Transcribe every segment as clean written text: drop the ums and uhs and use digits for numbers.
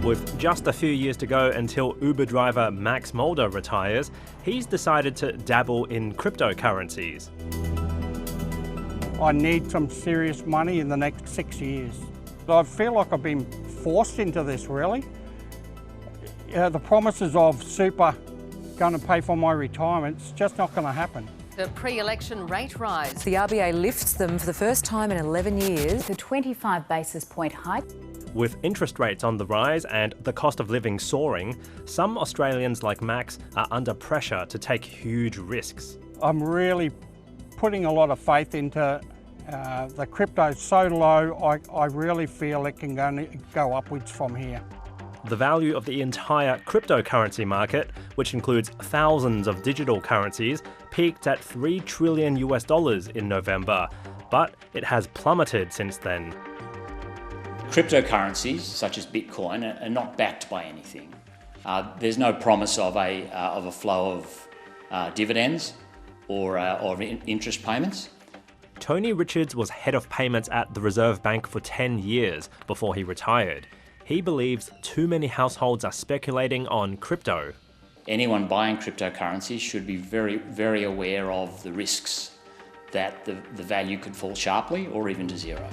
With just a few years to go until Uber driver Max Mulder retires, he's decided to dabble in cryptocurrencies. I need some serious money in the next 6 years. I feel like I've been forced into this, really. The promises of super going to pay for my retirement, it's just not going to happen. The pre-election rate rise. The RBA lifts them for the first time in 11 years. The 25 basis point hike. With interest rates on the rise and the cost of living soaring, some Australians like Max are under pressure to take huge risks. I'm really putting a lot of faith into the crypto so low, I really feel it can only go upwards from here. The value of the entire cryptocurrency market, which includes thousands of digital currencies, peaked at $3 trillion in November, but it has plummeted since then. Cryptocurrencies, such as Bitcoin, are not backed by anything. There's no promise of a flow of dividends or interest payments. Tony Richards was head of payments at the Reserve Bank for 10 years before he retired. He believes too many households are speculating on crypto. Anyone buying cryptocurrencies should be very, very aware of the risks that the value could fall sharply or even to zero.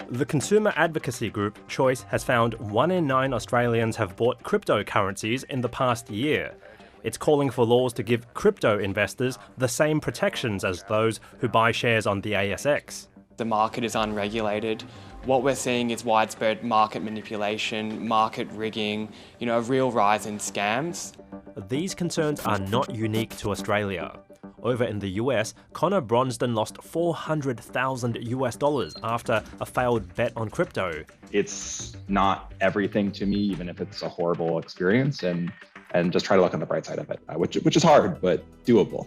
The consumer advocacy group Choice has found 1 in 9 Australians have bought cryptocurrencies in the past year. It's calling for laws to give crypto investors the same protections as those who buy shares on the ASX. The market is unregulated. What we're seeing is widespread market manipulation, market rigging, a real rise in scams. These concerns are not unique to Australia. Over in the US, Connor Bronston lost $400,000 after a failed bet on crypto. It's not everything to me, even if it's a horrible experience, and just try to look on the bright side of it, which is hard, but doable.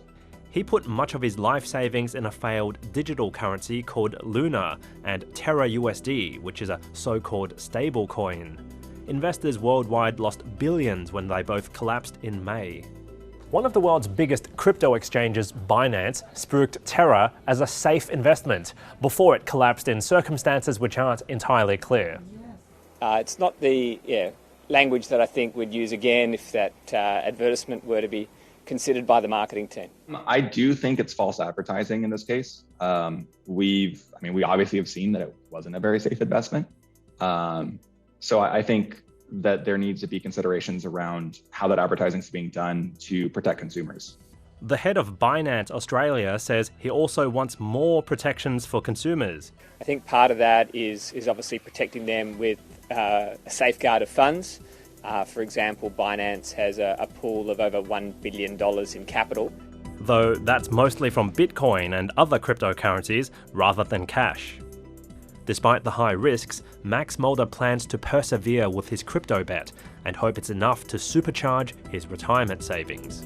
He put much of his life savings in a failed digital currency called Luna and Terra USD, which is a so-called stablecoin. Investors worldwide lost billions when they both collapsed in May. One of the world's biggest crypto exchanges, Binance, spooked Terra as a safe investment before it collapsed in circumstances which aren't entirely clear. It's not the language that I think we'd use again if that advertisement were to be considered by the marketing team. I do think it's false advertising in this case. We obviously have seen that it wasn't a very safe investment. So I think that there needs to be considerations around how that advertising is being done to protect consumers. The head of Binance Australia says he also wants more protections for consumers. I think part of that is obviously protecting them with a safeguard of funds. For example, Binance has a pool of over $1 billion in capital. Though that's mostly from Bitcoin and other cryptocurrencies rather than cash. Despite the high risks, Max Mulder plans to persevere with his crypto bet and hope it's enough to supercharge his retirement savings.